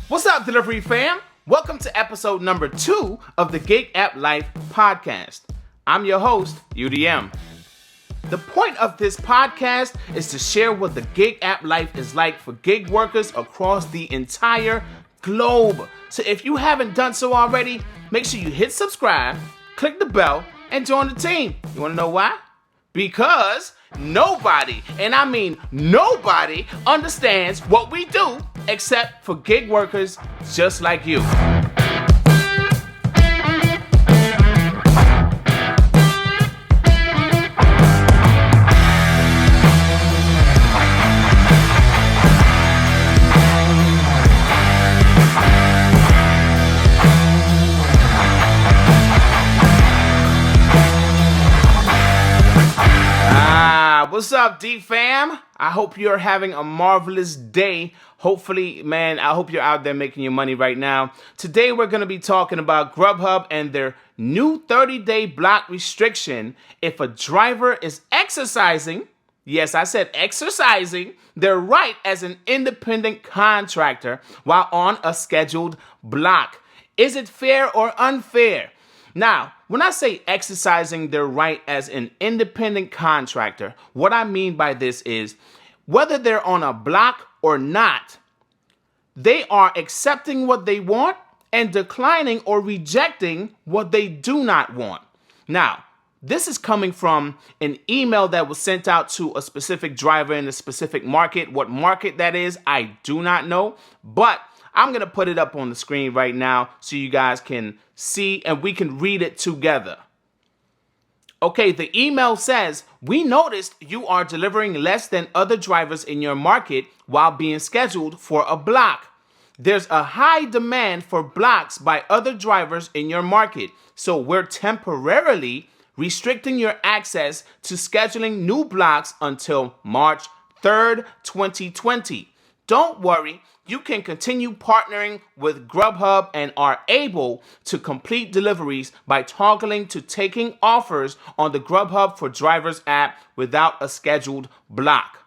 What's up, delivery fam? Welcome to episode number 2 of the Gig App Life podcast. I'm your host, UDM. The point of this podcast is to share what the gig app life is like for gig workers across the entire globe. So if you haven't done so already, make sure you hit subscribe, click the bell, and join the team. You want to know why? Because nobody, and I mean nobody, understands what we do except for gig workers just like you. What's up, DFAM? I hope you're having a marvelous day. Hopefully, man, I hope you're out there making your money right now. Today, we're going to be talking about Grubhub and their new 30-day block restriction if a driver is exercising, yes, I said exercising, their right as an independent contractor while on a scheduled block. Is it fair or unfair? Now, when I say exercising their right as an independent contractor, what I mean by this is whether they're on a block or not, they are accepting what they want and declining or rejecting what they do not want. Now, this is coming from an email that was sent out to a specific driver in a specific market. What market that is, I do not know, but I'm going to put it up on the screen right now so you guys can see and we can read it together. Okay, the email says, "We noticed you are delivering less than other drivers in your market while being scheduled for a block. There's a high demand for blocks by other drivers in your market, so we're temporarily restricting your access to scheduling new blocks until March 3rd, 2020. Don't worry, you can continue partnering with Grubhub and are able to complete deliveries by toggling to taking offers on the Grubhub for Drivers app without a scheduled block."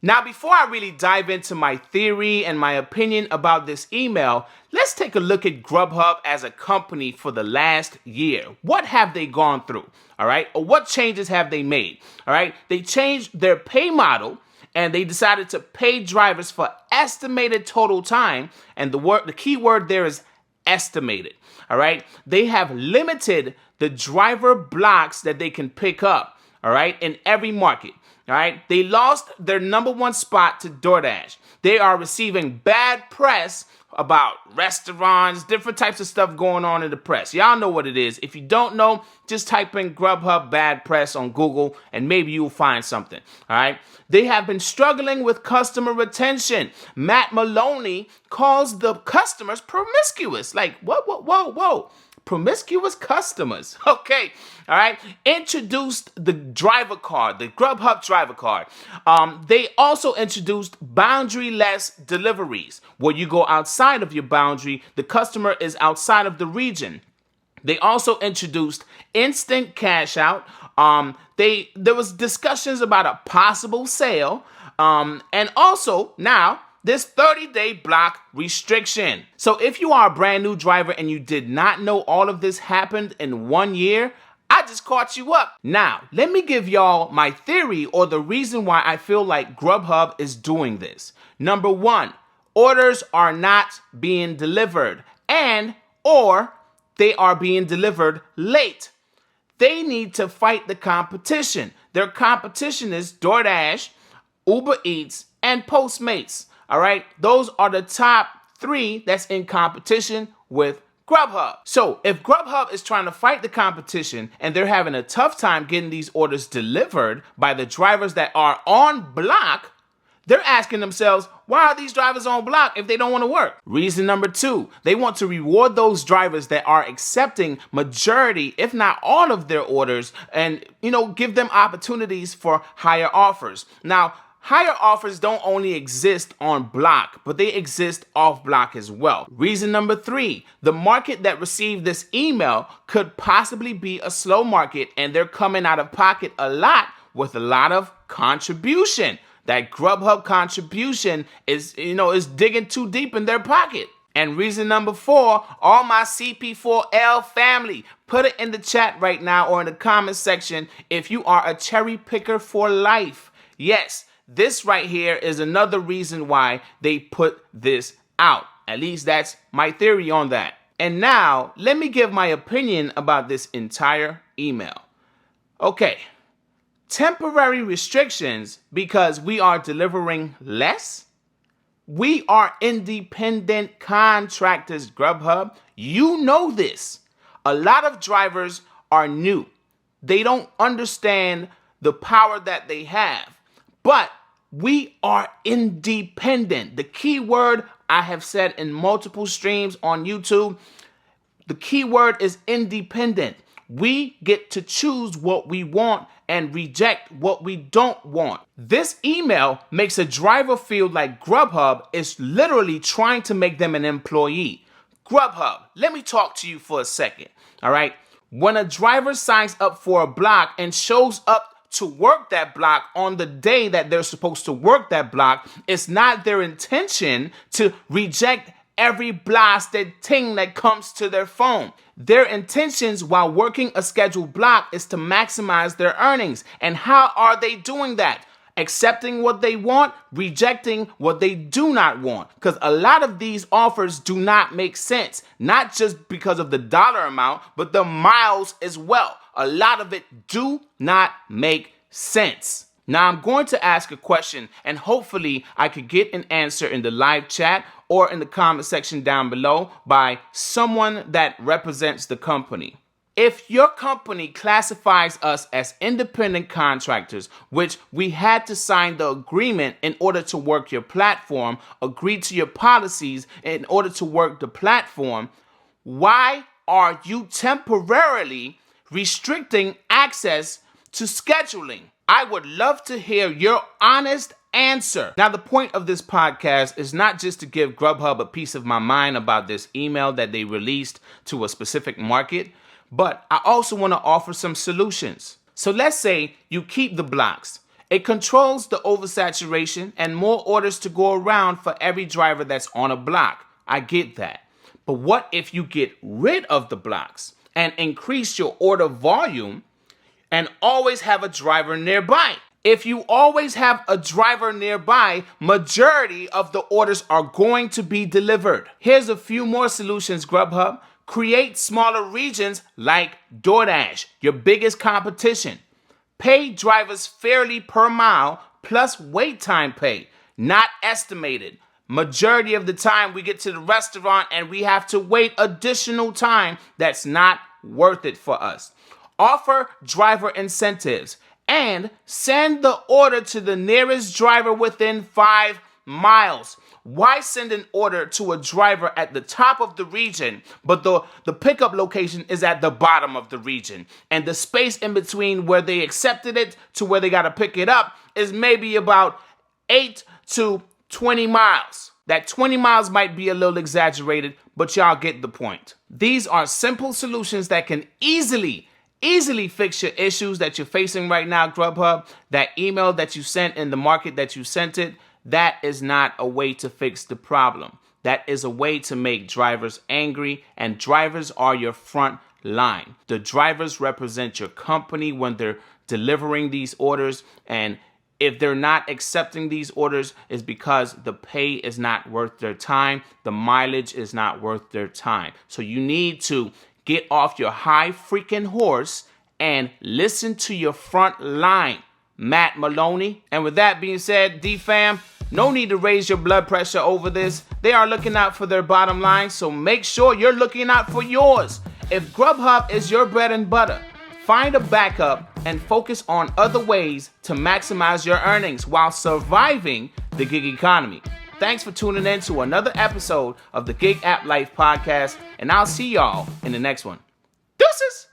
Now, before I really dive into my theory and my opinion about this email, let's take a look at Grubhub as a company for the last year. What have they gone through? All right. Or what changes have they made? All right. They changed their pay model and they decided to pay drivers for estimated total time. And the key word there is estimated. All right. They have limited the driver blocks that they can pick up. All right. In every market. All right. They lost their number one spot to DoorDash. They are receiving bad press about restaurants, different types of stuff going on in the press. Y'all know what it is. If you don't know, just type in Grubhub bad press on Google and maybe you'll find something. All right. They have been struggling with customer retention. Matt Maloney calls the customers promiscuous. Like, whoa. Promiscuous customers. Okay. All right. Introduced the driver card, the Grubhub driver card. They also introduced boundary-less deliveries, where you go outside of your boundary. The customer is outside of the region. They also introduced instant cash out. There was discussions about a possible sale. And also now this 30-day block restriction. So if you are a brand new driver and you did not know all of this happened in 1 year, I just caught you up. Now, let me give y'all my theory or the reason why I feel like Grubhub is doing this. Number 1, orders are not being delivered or they are being delivered late. They need to fight the competition. Their competition is DoorDash, Uber Eats, and Postmates. All right, those are the top 3 that's in competition with Grubhub. So if Grubhub is trying to fight the competition and they're having a tough time getting these orders delivered by the drivers that are on block, they're asking themselves, why are these drivers on block if they don't want to work? Reason number 2, they want to reward those drivers that are accepting majority, if not all of their orders and, give them opportunities for higher offers. Now, higher offers don't only exist on block, but they exist off block as well. Reason number 3, the market that received this email could possibly be a slow market and they're coming out of pocket a lot with a lot of contribution. That Grubhub contribution is digging too deep in their pocket. And reason number 4, all my CP4L family, put it in the chat right now or in the comment section if you are a cherry picker for life. Yes, this right here is another reason why they put this out. At least that's my theory on that. And now, let me give my opinion about this entire email. Okay, temporary restrictions because we are delivering less? We are independent contractors, Grubhub. You know this. A lot of drivers are new. They don't understand the power that they have. But we are independent. The key word I have said in multiple streams on YouTube, the key word is independent. We get to choose what we want and reject what we don't want. This email makes a driver feel like Grubhub is literally trying to make them an employee. Grubhub, let me talk to you for a second, all right? When a driver signs up for a block and shows up to work that block on the day that they're supposed to work that block, it's not their intention to reject every blasted thing that comes to their phone. Their intentions while working a scheduled block is to maximize their earnings. And how are they doing that? Accepting what they want, rejecting what they do not want. Because a lot of these offers do not make sense. Not just because of the dollar amount, but the miles as well. A lot of it do not make sense. Now I'm going to ask a question and hopefully I could get an answer in the live chat or in the comment section down below by someone that represents the company. If your company classifies us as independent contractors, which we had to sign the agreement in order to work your platform, agree to your policies in order to work the platform, why are you temporarily restricting access to scheduling? I would love to hear your honest answer. Now, the point of this podcast is not just to give Grubhub a piece of my mind about this email that they released to a specific market, but I also want to offer some solutions. So let's say you keep the blocks. It controls the oversaturation and more orders to go around for every driver that's on a block. I get that. But what if you get rid of the blocks and increase your order volume and always have a driver nearby? If you always have a driver nearby, majority of the orders are going to be delivered. Here's a few more solutions, Grubhub. Create smaller regions like DoorDash, your biggest competition. Pay drivers fairly per mile plus wait time pay, not estimated. Majority of the time we get to the restaurant and we have to wait additional time that's not worth it for us. Offer driver incentives and send the order to the nearest driver within 5 miles. Why send an order to a driver at the top of the region, but the pickup location is at the bottom of the region? And the space in between where they accepted it to where they got to pick it up is maybe about 8 to 20 miles. That 20 miles might be a little exaggerated, but y'all get the point. These are simple solutions that can easily fix your issues that you're facing right now, Grubhub. That email that you sent in the market that you sent it, that is not a way to fix the problem. That is a way to make drivers angry, and drivers are your front line. The drivers represent your company when they're delivering these orders, and if they're not accepting these orders, it's because the pay is not worth their time. The mileage is not worth their time. So you need to get off your high freaking horse and listen to your front line, Matt Maloney. And with that being said, DFAM, no need to raise your blood pressure over this. They are looking out for their bottom line, so make sure you're looking out for yours. If Grubhub is your bread and butter, find a backup and focus on other ways to maximize your earnings while surviving the gig economy. Thanks for tuning in to another episode of the Gig App Life Podcast, and I'll see y'all in the next one. Deuces!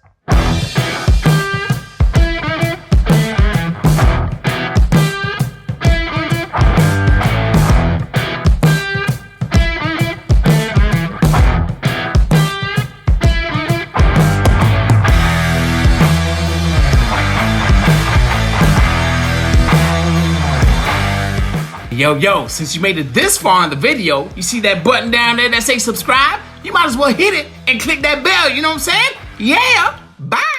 yo, since you made it this far in the video, you see that button down there that says subscribe? You might as well hit it and click that bell, you know what I'm saying? Yeah, bye.